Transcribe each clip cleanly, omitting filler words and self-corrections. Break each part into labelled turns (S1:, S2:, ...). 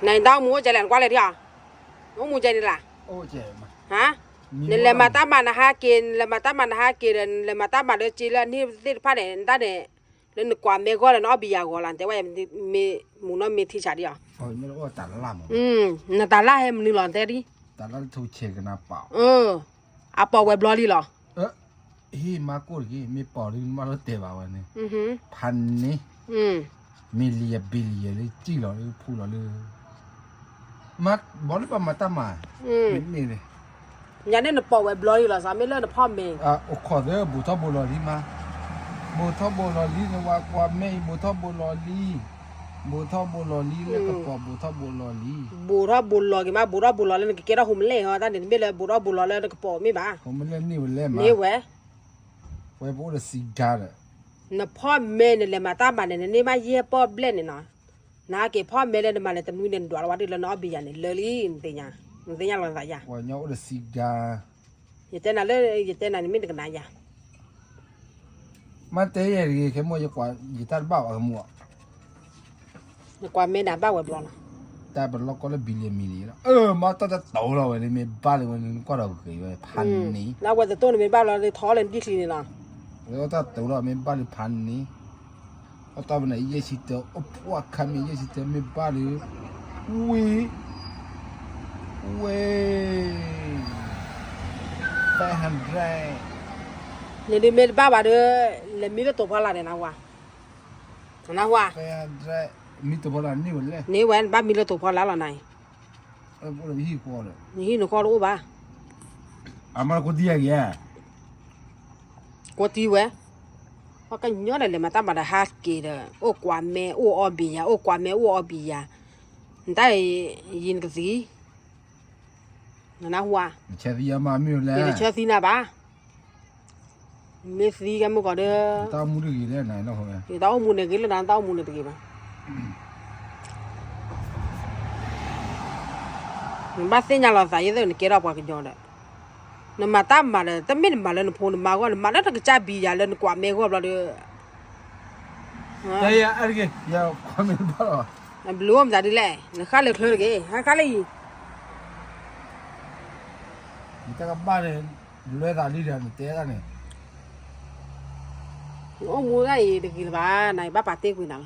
S1: này tao mua chạy lần qua lại đi à nó mua chạy đi là
S2: ô trẻ mà
S1: hả nên là mà ta mà ha kia là mà ta mà ha kia là mà ta mà được chỉ là ni đi phát để ta để lên qua mẹ gọi là nó bị à gọi là thế vậy mẹ muốn nó mẹ thi trả đi à
S2: ôi nó ô tạt làm
S1: là ta la em ni lon thế đi
S2: tạt nó thu chè cái nào bảo
S1: à bảo web lo đi lo
S2: hi mà cô gì mi bỏ đi mà nó tệ vào này พัน นี่ มิลเลียบิลเลียเลยจี้หรอเลยพูดหรอเลยมาบอกเลยป่ะมาตามมานี่เลย
S1: nhà nên là bảo web lo đi là sao mới lên làพ่อเมย์
S2: โอ้ขอเด้อบุตรบุลอลีมาบุตรบุลอลีนะว่ากว่าแม่บุตรบุลอลีแล้วก็ปอบุตรบุลอลี
S1: บุตรบุลอกี่มาบุตรบุลอเลยกี่เราหุ่มเล่ฮะตอนนี้ไม่เลยบุตรบุลอเลยก็ปอไม่บ้า
S2: ผมไม่เล่นนี่วันเล่นมา
S1: นี่เว้ย
S2: ไว้พูดสิกาเลย
S1: น่ะพ่อเมย์เนี่ยเลยมาตามมาเนี่ยนี่มาเยี่ยปอบเล่นเนี่ยนะน่าเกี่ยพ่อเมย์เลยมาเลยแต่มึงเนี่ยดูอะไรวะที่เราเนาะบีอย่างเนี่ยเลยนี่เนี่ยหลังสายยา
S2: ว่าเนาะสิกา
S1: อย่าเต้นอะไรอย่าเต้นอะไรไม่ได้กันนายา
S2: มาเตะยังไงแค่มัวจะกว่ายีตาบ้าอะมัว
S1: เนี่ยกว่าเมย์ด่าบ้าเว็บล้อ
S2: แต่เป็นล็อกก็เลยบิลเลียนมิลเลียนมาตั้งแต่โตแล้ววันนี้มีบ้านเลยวันนี้ก็เราเคยไว้พันนี้
S1: แล้วว่าจะต้นเมย์บ้าเราเลยท้อเลยดิคลีนี่นะ
S2: แล้วถ้าตัวเราไม่บ้าเลยพันนี้ก็ตอนนั้นยี่สิบตัวโอ้พวกคำยี่สิบตัวไม่บ้าเลยเว้800
S1: เนี่ยเมย์บ้าบ้าเด้อเลยมีตัวพอละเนี่ยนะวะ
S2: 800มีตัวพอละนี่วันเลย
S1: นี่เว้นบ้ามีตัวพอละหรอไง
S2: พวกเราพี่กอเลย
S1: นี่หนูขอรู้บ้า
S2: อามาคนเดียวแก
S1: กตีเว้ยเพราะกันย้อนเลยมาตั้งมาได้ฮัสกี้เด้อโอ้กว่าแม่โอ้อบียาได้ยินกันสินะหัว
S2: เชื่อที่มาไม่รู้แล้ว
S1: เชื่อสินะบ้าไม่สิกันมั้งก็เด้อ
S2: ตามูดกี่แล้วไหนเนาะเหรอ
S1: ตามูดกี่แล้วตามูดกี่บ้าบ้าเสียงเราใส่ยังเกี่ยวกับกันย้อนเลยนมาตามมาเลยแต่ไม่มาเลยนพูนมาว่ามาแล้วถ้าจะบียาเลยกว่าแม่ก็เราเด้อ
S2: แต่ยังอะไรยังความเป็นบ้าหร
S1: อบลูมจะดีเลยนะข้าเลยเคยเลยข้าเลย
S2: นี่แต่กับบ้านเลยรวยตาลีเดียวนี่เตะกันเนี่ย
S1: โอ้มูได้ดีกี่บ้านไหนบ้าปาร์ตี้คุยนะ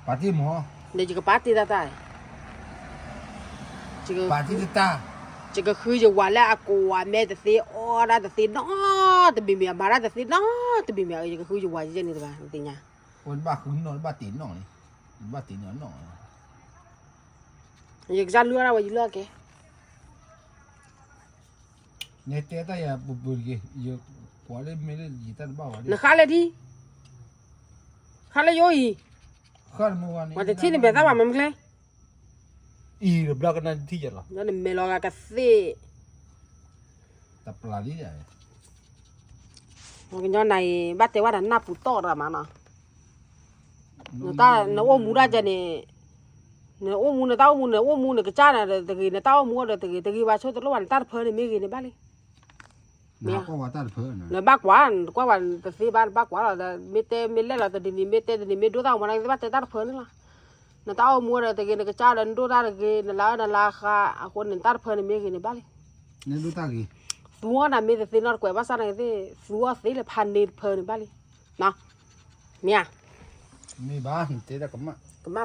S2: ปาร์ตี้มั้ง
S1: เดี๋ยวจะปาร์ตี้ได้
S2: ปาร์ตี้จะตา
S1: จะก็คือจะวันแล้วกูวันแม่จะซื้ออ๋อได้จะซื้อน้อจะบีเมียมาได้จะซื้อน้อจะบีเมียจะก็คือจะวันเจนี่ตัวจริงอ่ะ
S2: คนบ้าคือน้องบ้าตีนน้องนี่บ้าตีนน้อง
S1: อยากจะเลือกอะไรเลือกแก
S2: เนี่ยเตะแต่ยังบุบกี้ยกพอเลยไม่ได้ยีตันบ้าวันนี้
S1: แล้วข้าเลยที่ข้าเลยย่อย
S2: ข้าเมื่อวานนี้
S1: ว่าจะที่นี่เป็นอะไรมั้งเลย
S2: บล็อกนั้นที่จะหรอ
S1: นั่นเมลอกากาเซ่
S2: แต่ปลาลี่อะไร
S1: มันย้อนในบ้านแต่ว่าดันหน้าปุ๊ตอระมานะตาเนื้อมูราจะเนี่ยเนื้อมูเนื้อเต้ามูเนื้อมูเนื้อกระจายนะแต่กี้เนื้อเต้ามูแต่กี้ว่าชดตลอดวันตาเพลินไม่กินในบ้านเลย
S2: เนี่ยก็ว่าตาเพลิน
S1: เนื้อบ้ากว่าวันแต่ซื้อบ้านบ้ากว่าเราไม่เตะไม่เล่นเราแต่ดีนี่ไม่เตะดีนี่ไม่ดูเต้ามันอะไรบ้านแต่ตาเพลินนี่ล่ะเนื้อเต้ามูแต่กี้เนื้อกระจายแล้วดูตาแต่กี้เนื้อลาค่ะคนเนื้อตาเพลินไม่กินในบ้านเลย
S2: เนื้อดูตากี้
S1: สัวน่ะมีแต่สิ่งนอดกว่าภาษาไหนที่สัวสิเลยพันนิดเพลินในบ้านเลยนะเนี่ย
S2: มีบ้านเตะได้
S1: ก็มาบ้า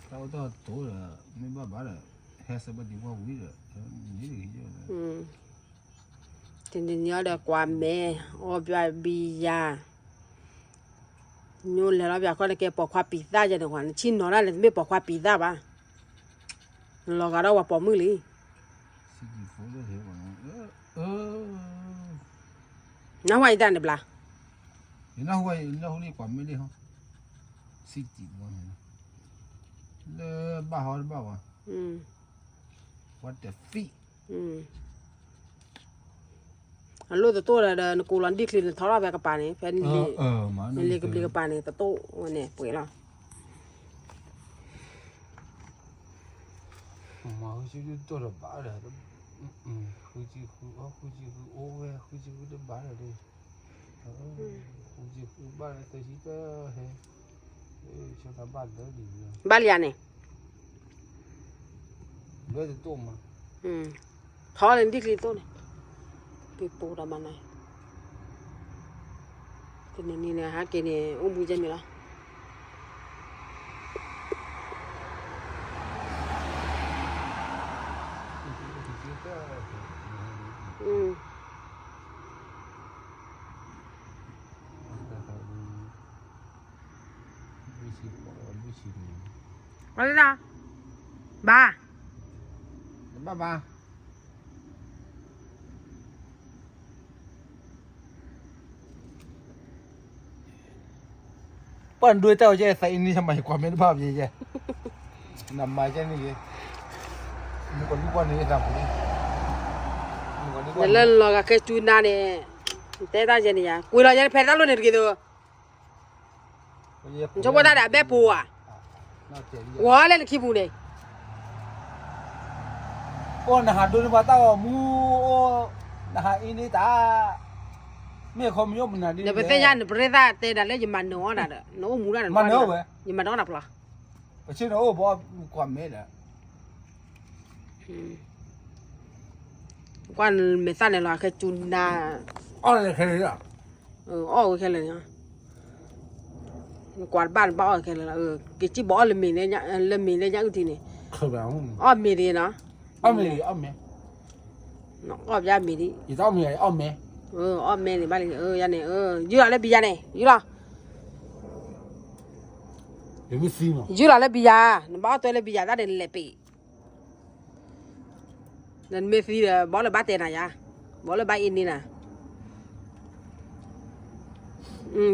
S2: เราต้องตัวไม่บ้าเลยแค่สบายดีกว่าวิ่งเลยนี่ดีเยอะ
S1: จริงๆเยอะเลยกว่าแม่อบยาบียานู่นเลยเราอยากก็เลยแกปอกความปีซ่าจะถึงวันชิ้นนอนได้เลยไม่ปอกความปีซ่าบ้าเราก็เราว่าปอกมือเลยน้าว่าอีด้านเดี๋ยวปลา
S2: น้าหัวนี่ความไม่ได้ฮะสิจิวันนี้เลยบ้าหรือบ้าวะwhat the feet
S1: อันรู้ตัวเลยเดินกูรันดีคลีนทอร์แบบกระป๋านี่แฟนนี่เรียกกระป๋านี่ตัววันนี้ป่วยแล้ว
S2: มาคุยตัวละบ้าเลยคุยโอ้ยคุยตัวบ้าเลยคุยบ้าเลยแต่ที่ก็เฮ้ยชอบท บ้านเด้อดี
S1: บ้านเรียนนี่
S2: เลือดตัวมา
S1: เขาเล่นดิกลีตัวนี่ปีปูดามันไหนทีนี้เนี่ยฮะกินเนี่ยอุ้มบุญจันมีละอะไรนะบ้า
S2: บ้าปั้นด้วยเจ้าเจ้ใส่นี่ทำไมความเป็นภาพเย่ๆนำมาเจ้านี่มึงคนนี้คนนี้ทำนี่มึงคนนี้คน
S1: เล่นรอกับแค่จูน่าเนี่ยแต่ตาเจนี่ยคุยเราจะเพิ่มตาลุนกี่ตัวชอบว่าได้แบบปูอ่ะว้าเล่นขี้บุญเลย
S2: โอ้นะฮะดูนี่ว่าตามูโอ้นะฮะอินี่ตาไม่คอมยมนะดิ
S1: เดี๋ยวไปเต้นยันเปรตาเต้นอะไรยังมันน้อน่ะน้องมูน่ะยังมันน้อน่ะปล่ะ
S2: ไปชื่อโอ้บอกความเม็ดอ่ะ
S1: กวนเมซ่าเนี่ยเราแค่จูน่า
S2: อ๋อเลยแค่นี้อ่ะ
S1: อ้อแค่เลยนะกวาดบ้านบ้าแค่เลยกิจบ้าเลยมีเนี่ยเลยมีเนี่ยยังอุทินี่
S2: คือแบบ
S1: อ้อมีดีนะ
S2: อ้อมเลยอ้อมไหม
S1: น้องอ้อยามีดี
S2: อีต้อมมีอะไรอ้อมไหม
S1: อ้อมแม่นี่บ้านเลยยันเนี่ยยืดอะไรบียาเนี่ยยืดละ
S2: เดี๋ยวไม่ซีมั้ง
S1: ยืดอะไรบียาบ้าตัวอะไรบียาได้เลยปีนั่นไม่ซีเลยบ้าเลยบ้าเตน่ะยาบ้าเลยบ้าอินนี่น่ะ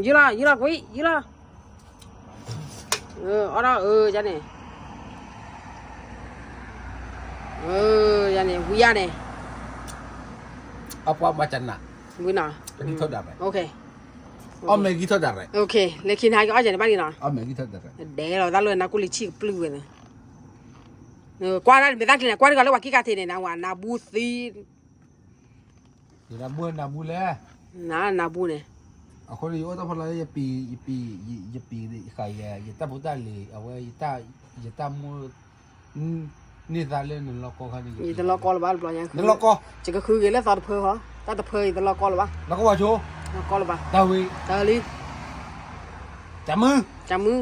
S1: ยืดละกุ้ยยืดละอะไรยันเนี่ยยันเนี่ยกุยยันเนี่ย
S2: apa macam nak
S1: Guna.
S2: Jadi tahu dah.
S1: Okay.
S2: Om lagi tahu dah.
S1: Okay. Lekin hari aja ni bagi na.
S2: Om lagi tahu dah.
S1: Deh lo dah lo nak kulit cik pelu ni. Kuara ni betul ni. Kuara kalau wakil kata ni na wan nabu si.
S2: Nabu lah.
S1: Nabu ni.
S2: Aku ni orang pun lah ya pi kaya ya tak betul le. Awak ya tak muนี่ตาเล่นนึงล็อกคอคันนี้
S1: นี่ตลอกอลบ้าหรือเปล่ายัง
S2: นึงล็อกคอ
S1: จะก็คือเกล้ตอนเพอเหรอตอนเพอตลอกอลบ้า
S2: แล้วก็ว่าโช
S1: ตลอกอลบ้า
S2: ตาวี
S1: ตาลี
S2: จับมือ
S1: จับมือ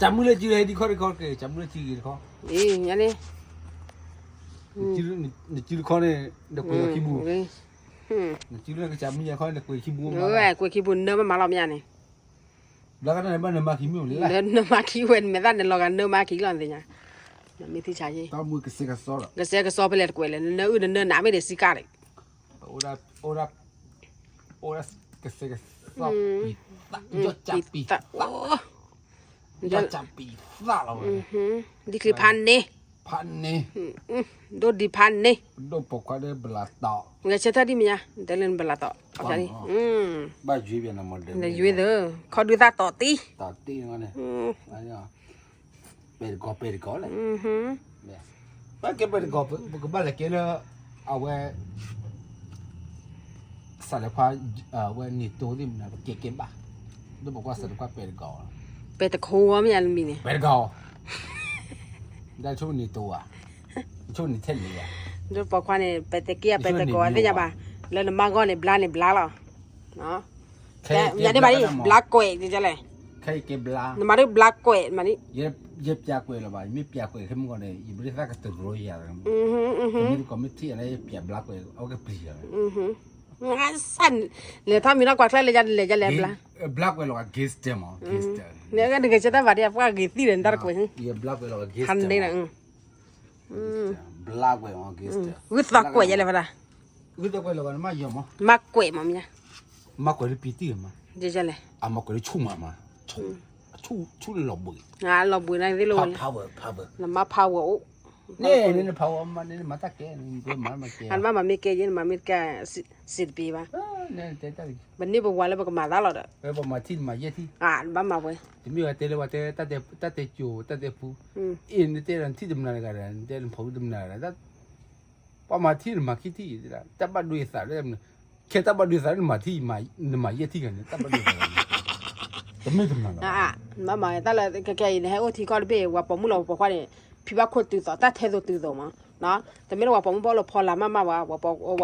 S2: จับมือเลยจีเลยดีข้อดีข้อเกจับมือเลยจีเลยข้อ
S1: นี่ยันนี่
S2: จีเลยข้อเนี่ยเด็กคุยขี้บูจีเลยก็จับมือข้อเด็กคุยขี้บู
S1: กูขี้บุญเนื้อมันมาเราไม่ยันนี่
S2: แล้วก็นั่นบ้านเนี่ยมาขี้บูเลย
S1: เนื้อมาขี้เว้นไม่ได้เนี่ยเรากันเนื้อมาขี้หล่อนสิเนี่ยไม่ที่ใช่ยี่
S2: ตามือก็เสกสอละ
S1: ก็เสียก็สอบไปเลยกูเลยเนื้อหน้าไม่ได้สิการเลย
S2: โอราก็เสกสอบปีตะยอดจับปีตะยอดจับปีตะเรา
S1: ดิคือพันนี่
S2: พันนี่
S1: โดดดิพันนี่
S2: โดนปกก็ได้บลาต่อ
S1: เงี้ยเชื่อท่าดิมีอ่ะเดินบลาต่อเอาใจดิ
S2: บ้าจีเบียนน้ำมันเดิม
S1: เนี่ยยุ่ยเด้อเขาดูตาต่อตี
S2: ต่อตีงั้นเนี่ยอันนี้เปิดก่อนเลยเนี่ยบ้านเก็บเปิดก่อนบุกบ้านเลยเกลือเอาไว้สารพัดไว้นี่ตัวที่มันเก็บบ้าต้องบอกว่าสารพัดเปิดก่อน
S1: เป็นตะโค้ไม่ยันมีเนี่ย
S2: เปิดก่อนได้ช่วงนี้ตัวช่วงนี้เท่านี้อ่ะ
S1: ดูปอกควานเนี่ยเป็นตะเกียบเป็นตะกอนได้ยังป่ะแล้วน้ำมันก็เนี่ยบลาเนี่ยบลาหรอเนาะแต่ยันได้มาดิบลาโกยดิจะเลย
S2: ใครเก็บลา
S1: น้ำมันดิบลาโกยมาดิ
S2: เย็บจากเวลาบ่ายไม่เปียกเวลขึ้นมาก่อนเลยอีบริษัทก็ตื่นรวยอย่างนั้นมีก็ไม่ที่อะไรเปียกบลักเวลเอาก็เปลี่ยน
S1: สั้นเลยถ้ามีนักกว่าใครเลยจะเลยบลา
S2: บลักเวลาเกสเตอร์มั้งเกสเตอร์
S1: เนี่ยก็นึกจะได้ว่าเดี๋ยวว่ากี่ที่เดินตระกูล
S2: เย็บบลักเวลาเกสเตอร์
S1: ทันได้นะ
S2: บลักเวลาเกสเตอร์
S1: วิสักกวยยังไงบ้าง
S2: วิธีเวลามันไม่ยอมมั้ง
S1: มักกวยมั้งเนี่ย
S2: มากกว่าที่ปีที่มั้ง
S1: จะเลย
S2: มากกว่าที่ชุ่มมั้งชุ่มหลบบุย
S1: เราบุญอะไรที่รู้เลย
S2: power
S1: น้ำมาพาว
S2: นี่ power มันนี่มาตะเกียนด้วยมันเกีย
S1: อันว่ามันไม่เกยมันไม่แก่10 ปีป่ะ
S2: เนี่ยเจ๊ตาดิ
S1: วันนี้บอกว่าแล้วบอกมาตลอด
S2: ประมาณที่มาเยอะที่
S1: บ้ามาเว้ย
S2: ที่มีว่าเตลว่าเตตัดจูตัดฟูอินเตลันที่ดำเนินการเตลันผู้ดำเนินการแต่พอมาที่มาคิดที่ละแต่บัดดูสารได้มันแค่แต่บัดดูสารมาที่มาเยอะที่กันแต่บัดดูสารแต่ไม่ดำเนิน
S1: mama ta la ke ne he o ti ko be wa po mu lo po kwa ne phi ba khot tu so ta the so tu so ma no te me wa po mu bo lo pho la mama wa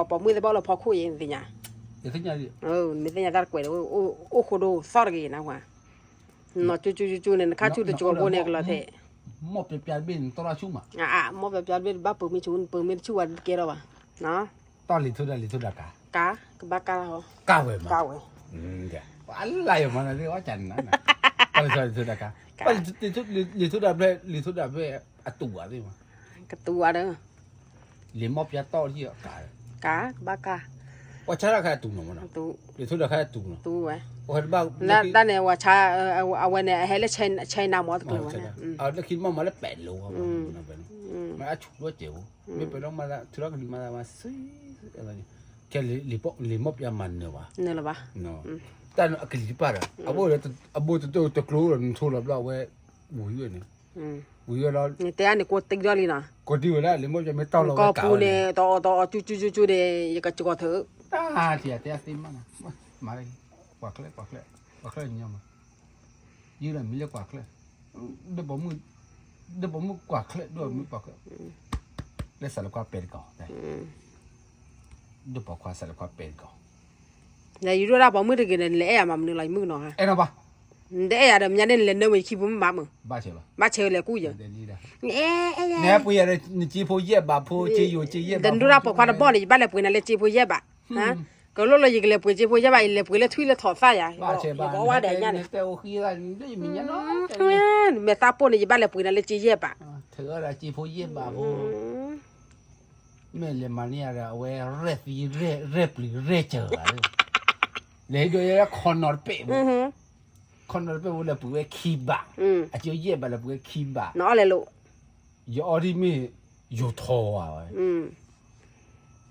S1: po mu de bo lo pho khu yin ti nya
S2: 也挺家的，
S1: oh me te nya ta kwe o kho do so ge na wa no chu ne ka chu de chu bo ne ko the
S2: 莫别别别到那去嘛，
S1: mo ba pya be ba po mi chu wa ke ro ba no
S2: 到里头的干，
S1: ka ba ka la ho
S2: 干回嘛，
S1: ka we
S2: 的，完来嘛那我讲呢，到里头的干，到里头的别啊堵啊对嘛，
S1: ka tu wa de
S2: 连莫别到去干，
S1: ka ba ka
S2: 我前两开堵了嘛呢，
S1: tu
S2: 里头的开堵了，
S1: tu we
S2: 我把
S1: na da ne wa cha wa ne he le china mo ko wa
S2: 啊，那起码嘛那白路啊嘛，那边，嘛出多久，没白路嘛那出了个嘛水，cái li mop ya man nữa
S1: ne la ba
S2: no tan akili para abo to klo ron thola bla we bui ne bui la
S1: ni te ani ko tik joli na
S2: ko di la li mop ya me tao la
S1: ko pu ne to chu de ye ka chu ko thử
S2: ta ti ti ma ma ri kwa kle nya ma yi la mi le kwa kle de bo mu kwa kle do mu kwa kle le sa la kwa pe ko de bo kwa sa la kwa pe ko
S1: ne yu ra bo mu de ne le ya ma mu lai mu no ha
S2: e no ba
S1: de ya de nya ne le ne we ki bu ma mu
S2: ba che ba
S1: ma che le ku ye
S2: de ni da
S1: 哎
S2: nè bây giờ你几铺叶吧，铺只有只叶吧。
S1: den dura po kwa da bo ni ba le pu na le chi pu ye ba ha ko lo ye le pu chi pu ye ba le pu le thui le tho sa ya
S2: ba che ba.
S1: ko wa de nya ne
S2: แต่โอเคละนี่ได้มีเนาะ
S1: me ta po ni ba le pu na le chi ye ba
S2: เธอละจี铺叶吧铺แม่เลยมาเนี่ยละเวเรฟีเรปลีเรเจอเลยก็ยังคอนนอร์เป้คอนนอร์เป้woละปูเวคีบะอ่ะจีเย่บะละปูเวคีบะ
S1: no le lo
S2: ยอดีมีอยู่ทออ่ะ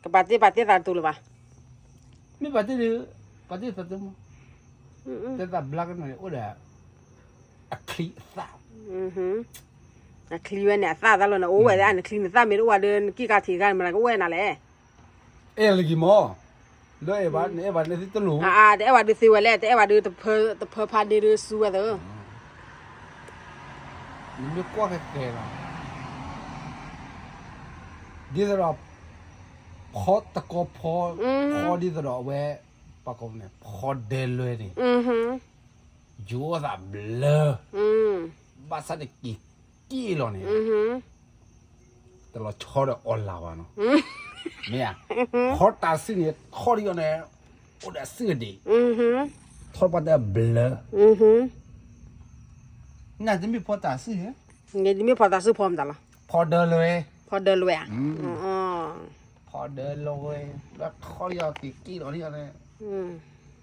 S1: ka ba te ta tu lo ba
S2: ไม่ปฏิเลยปฏิสัตว์มั้งแต่ตาบลักนั่นโอ้เด้ออะคลีซ่า
S1: a kli we ne sa da lo na o we da ne kli ne sa me ro wa de ki ka thi ga ma la ko we na le
S2: เอลกิมอเลยบ้านเนี่ยบ้านเนี่ยที่ตลุ
S1: de wa de si we le de wa de te phe pha de de su we de
S2: นี่ไม่กว่าแค่ละดีตลอดพอตะกอพอดีตลอดเวปากกเนี่ยพอเดลเลยนี่ยูว่าเบลอบาสเดกี่หรอเนี่ยตลอดชอดออนลาวะเนาะเนี่ยพอตาสิ่งเนี่ยข้อเดียวเนี่ยโอ้เดสิ่งดีทอดปาเดเบลน่าจะมีพอตาสิ่งเนี่ย
S1: nge di me pha ta su phom da la
S2: พอเดินเลย
S1: pho de lo ya
S2: พอเดินเลยแล้วข้อยอติกี่หรอเนี่ย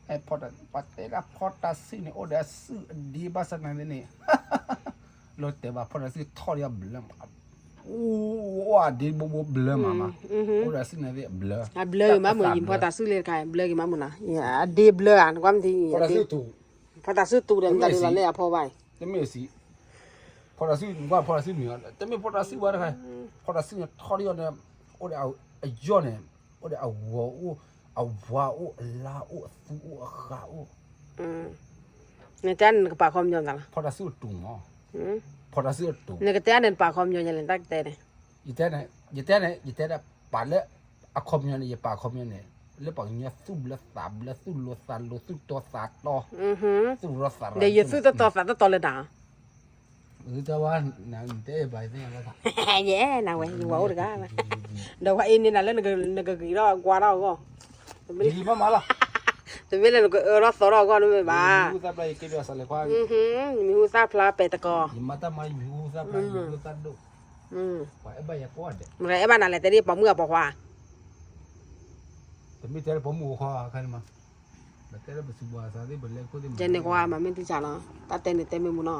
S2: ไอ้พอดปัตเตอร์พอตัสซี่เนี่ยโอ้เดี๋ยวซื้อดีบ้าสักหน่อยนี่รถแต่ว่าพอตัสซี่ทอดยาเบลมโอ้ว้าดีบูบูเบลมาโอ้เดี๋ยวซื้อเนี่ยเบล
S1: a bleu ma mo yin pha ta su le kai bleu ki ma mo na ya de bleu an kwam thi
S2: พอตัสซี่ถูก
S1: pha ta su tu de da la le ya pho bai
S2: แต่ไม่สิพอตัสซี่ว่าพอตัสซี่เหนือแต่ไม่พอตัสซี่ว่าอะไรพอตัสซี่เนี่ยทอดยาเนี่ยโอ้เดี๋ยวเอาไอ้ยอเนี่ยโอ้เดี๋ยวเอาวัวเอาว้าลาฟูขา
S1: ne tan ka pa khom jon da la
S2: พอตัสซี่ตุ่มอ๋อพอตัสซี่ตุ่ม
S1: ne ka tan den pa khom jon ya len tak te ne
S2: ยี่เต้เนี่ยป่าเละอะคอมยันเนี่ยป่าคอมยันเนี่ยเละป่าเนี่ยสู้ละสามละสู้ละสามละสู้ตัวสามต่อสู้ละสาม
S1: de ye su to sa to le da
S2: แต่ว่านั่นเต้ไปเนี่ยก็
S1: ye na we ni wa o de ga da wa in ni na le ne ga gi ro gwa ro go
S2: ดีมาละ
S1: te me le ko ro so ro go no me ba
S2: ยูซาไปเกี่ยวกับอะไรกว่า
S1: mi hu sa pla pe ta ko
S2: ยิมาตามายูซาไปยูซาดูว่าไอ้ใบยาก้อนเด็ก
S1: re ba na le te ri pa mu pa hwa
S2: แต่ไม่เจอผมหมูคอใครมาแต่เจอแบบสุบาสาที่เป็นเล็กคนที่
S1: je ne kwa ma me ti cha no ta te ne te me mu no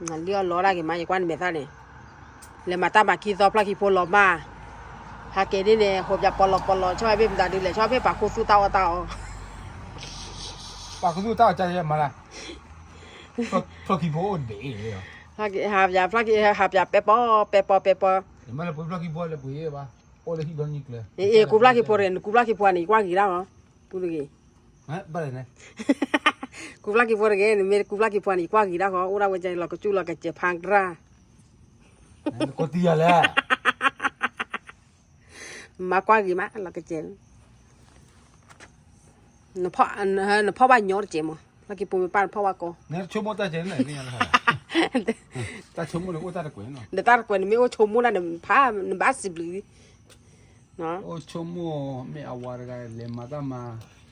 S1: na li o lo ra ki ma ye kwa ni me sa ne le ma ta ma ki zo pla ki po lo ma ha ke ni ne ho ja polo choi be da di le choi be pa ko su ta ta
S2: ปากกูต้าใจมาละพอขี้โพดเด็กเลย
S1: ha ja pe po
S2: เดี๋ยวมาเลยพอขี้โพดเลยปุ๋ยป่ะโอ้เลยขี้โดนยิงเลย
S1: ku pla ki po ni kwa ki ra no tu ki
S2: ฮะบ้าเลยนะ
S1: กูลากิพอร์เกนเมกูลากิพอนี่กว่ากี่ดาเขาอุราวันใจเราก็จูเราก็เจ็บพังกระ
S2: ก็ตีอะไร
S1: มากว่ากี่มาเราก็เจ็บนพ่อบ้านยอดเจ็บมั้งลากิปุ่มปานพ่อว่าก็
S2: เนี่ยชั่วโมงตาเจนไหนนี่อะไรตาชั่วโมงเลยก็ตาตะกุยเนาะ
S1: เดี๋ยวตาคนไม่โอ้ชมมูนะเนี่ยพานบาสิบลีเนาะ
S2: โอ้ชั่วโมงไม่เอาวาระกันเลยมาตามา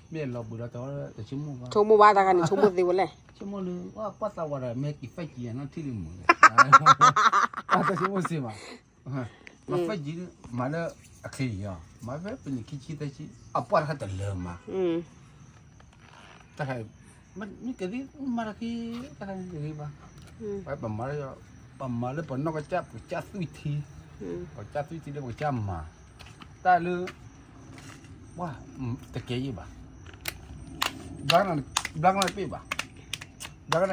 S2: ไม่เราบุระแต่ชั่วโมงว่า
S1: ชมมูว่าตากันชมมูดีวันเลย
S2: ชั่วโมงเลยว่าปัตตาวาระไม่กี่ไฟจีนนั่นที่ริมมือแต่ชั่วโมงสิมามาไฟจีนมาแล้วโอเคอ่ะมาไฟเป็นคิดคิดได้ชิอ่ะปวดหัวแต่เริ่มมาแต่ใครมันนี่ก็ดีมาแล้วที่แต่ใครดีบ้างไปปั๊มมาแล้วปนนกจับสุยทีจับสุยทีแล้วก็จับมาแต่เลยว่าตะเกียบบ้างบางนั้นปีบ้างบางนั้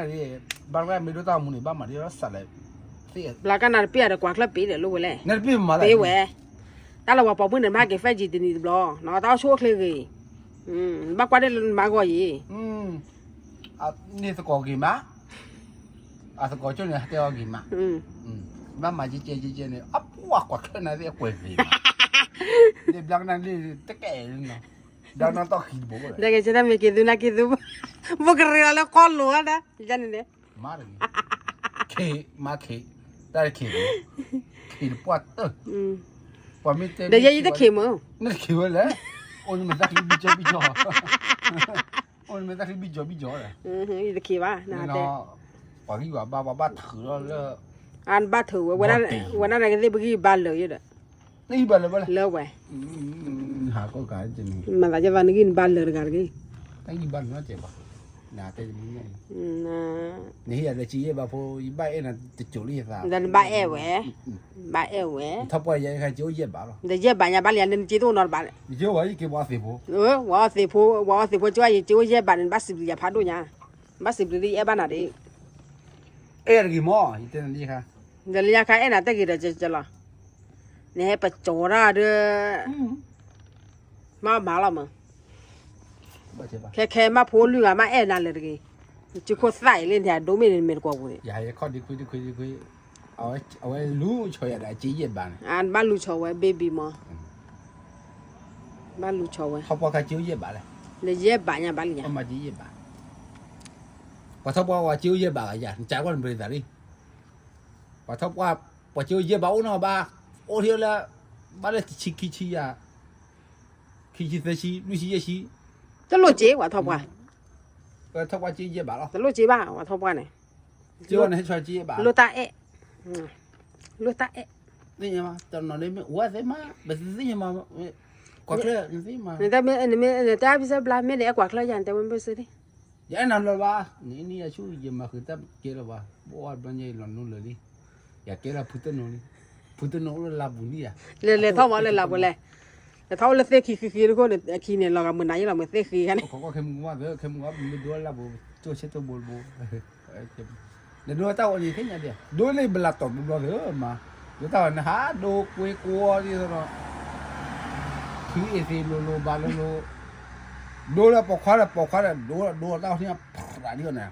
S2: นไม่รู้ตัวมันนี่บ้างมาที่เราสั่งเลยที่
S1: บลากันนาเปียเด็กกว่าคลับปีเดี๋ยวรู้เลย
S2: นั่นปีมาแล้ว
S1: ปีเว้ยแต่เราว่าพอมื้อนั้นมาเก็บไฟจีดีนี่บล้อเนาะตาชั่วคลีกีบ้ากว่าได้มาก่อย
S2: อ่ะนี่สกอกี่มาอ่ะสกอจุดเนี่ยเท่ากี่มาบ้านมาเจ๊เนี่ยอ่ะปัวกว่าขึ้นนะที่กวยฟีนี่บางนั้นนี่ตะแก่เลยเนาะดังนั้นต้องขีดบุกเลย
S1: เด็กจะทำไม่คิดดูนะคิดดูบุกเรือแล้วก้อนหลวงนะจันนี่
S2: มาเลยมาได้ขีดปวดปวดไม่เต็ม
S1: เดี๋ยวยังจะเข็มมั้ง
S2: นั่นขีดเลยโอ้ยมันตะขีดบิจ่อโอ้ยมันตะขีดบิจ่อเลย
S1: ยังจะเข็มวะนะแต่
S2: ปากีว่าบ้าถือแล้ว
S1: อันบ้าถือวันนั้นอะไรก็ได้บุกี้บ้านเลยอยู่เด้อ
S2: นี่บ้านเลยบ้าน
S1: เลิกเว้ย
S2: หาก็การจะนี่
S1: มันอาจจะวันนี้กินบ้านเลยกันกี่
S2: ตั้งยี่บ้านน่าเจ็บป่ะน่าเจ็บมึงไง
S1: นะ
S2: นี่อะไรชี้บ้าพอยี่บ้านเอ็นจะจุลี่ซะ
S1: ดันบ้าเอ๋เว้ยบ้าเอ๋เว้ย
S2: ถ้าปล่อยยังใครจะยี่บ้าหรอ
S1: เดี๋ยวเย็บบ้านยาบ้านเรียนจีโต้นอนบ้าน
S2: เจ้าว่ายี่เก็บว่าสิบ
S1: ว่าสิพูช่วยจีโอเย็บบ้านบ้านสิบอย่าพลาดด้วยนะบ้านสิบลีเอ๋บ้านอะไร
S2: เอ็นกี่หม้อยี่เต้นนี่ค่ะ
S1: เดี๋ยวเรียกใครเอ็นอะไรกี่เดือนจะละนี่ให้ปัจจุบันเด้อมาละมั้ง
S2: บ้าเจ็บป่ะ
S1: แค่มาพูดเรื่องมาเอ็นอะไรกี่จุดโคตรใส่เล่นแถวดูไม่เห็นกว่ากูเลย
S2: อย่าให้ข้อดีคุยเอาไว้รู้ช่วยอะไรจียี่บ้าน
S1: อันบ้านลูกชาวเว้ยเบบี้มาบ้านลูกชาวเว้ย
S2: เขาบอกเขาจียี่บ้านเลย
S1: เลยเย็บบ้านยาบ้านเนี่ย
S2: เขามาจียี่บ้านพอเขาบอกว่าจียี่บ้านอะไรอย่างจ่ายวันบริษัทดิพอเขาว่าพอจียี่บ้านเนาะบ้าโอ้เที่ยวละบ้านเลยขี้อ่ะขี้เสียชีลุยชีชี
S1: จะรู้จีว่าทบว่า
S2: ก็ถ้าว่าจียี่บ้านหรอ
S1: จะรู้จีบ้าว่าทบว่าเนี่ย
S2: จีวันให้ช่วยจียี่บ้าน
S1: รู้ตาเอะรู้ตาเอะ
S2: นี่ยังมาตอนนั้นไม่ว่าเสียมาแบบนี้ยังมาก็เคลื่อนนี่มา
S1: แต่ไม่แต่พี่จะบลาไม่ได้กว่าแล้วยันแต่มันไม่ซื้อดิ
S2: อย่างนั้นเลยว่านี่ช่วยยังมาคือแต่เกล้าว่าบัวบันยัยหลอนนู่นเลยดิอยากเกล้าพุทธนู่นเลยลาบุญนี่อ่ะ
S1: เลยท่อมาเลยหลับเลยแต่ท่อเลยเสกขี้ทุกคนขี้เนี่ยเรากับมือไหนเราไม่เสกขี้กัน
S2: เขาก็เข้มงวดเด้อเข้มงวดไม่ดูลาบุตัวเช็ดตัวบูบูเดี๋ยวดูเต้าอันนี้แค่ไหนเดียวดูเลยเวลาตบบูบูเด้อมาดูเต้านะฮะดูกุยกัวที่ตรงนั้นขี้เอซีโลบาโลดูแล้วปอกคว้าดูเต้าที่นี่อะไรนี่นะ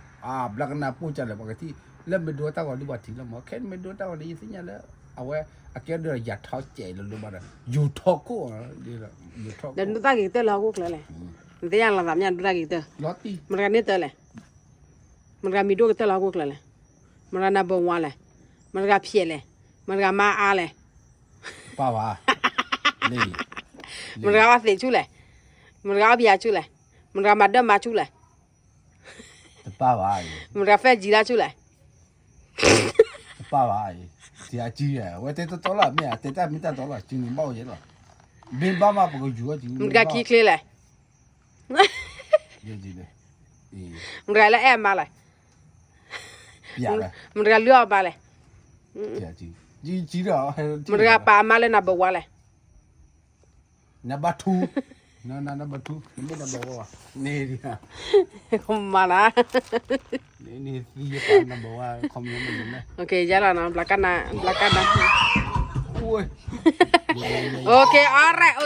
S2: บลักนาพูดจังเลยปกติเริ่มไปดูเต้าก่อนดีกว่าถึงแล้วหมอแค่ไม่ดูเต้าดีสิเนี่ยแล้วเอาไว้อาเกเดือยัดเท้าเจ๋ยรู้บ้างอยู่ทอกกูดีละอยู่ทอก
S1: เดี๋ยวดูตากี่เตอร์เรากูเลยแต่ยังเราทำยังดูตากี่เตอร์
S2: ลอตตี้
S1: มันกันนี่เตอร์เลยมันกันมีดูกี่เตอร์เรากูเลยมันกันนับวันเลยมันกันเพี้ยเลยมันกันมาอาเลย
S2: ป้าวะนี่
S1: มันกันว่าเสียชูเลยมันกันว่าเบียชูเลยมันกันมาเดิมมาชูเลย
S2: ป้าวะ
S1: มันกันเฟจีราชูเลย
S2: ป้าวะเสียจีอ่ะว่าแต่ตัวละไม่อ่ะแต่ไม่แต่ตัวละจริงบ้าเยอะหรอบินบ้ามาปกติจริง
S1: มันกันขี้เคลียเลย
S2: เยอะจริงเลย
S1: มันกันแล้วแอมมาเลย
S2: เปียเลย
S1: มันกันเลือดมาเลย
S2: เปียจริงจีเหรอ
S1: มันกันปามาเลยนับวันเลย
S2: นับบัตทูนับบัตทูไม่นับบัวนี่ดิฮะ
S1: มานะ
S2: นี่ที่จะนับบัวคอมเมนต์มันนะ
S1: โอเคจ้าแล้วนะ belakang na
S2: โอ้ย
S1: okay alright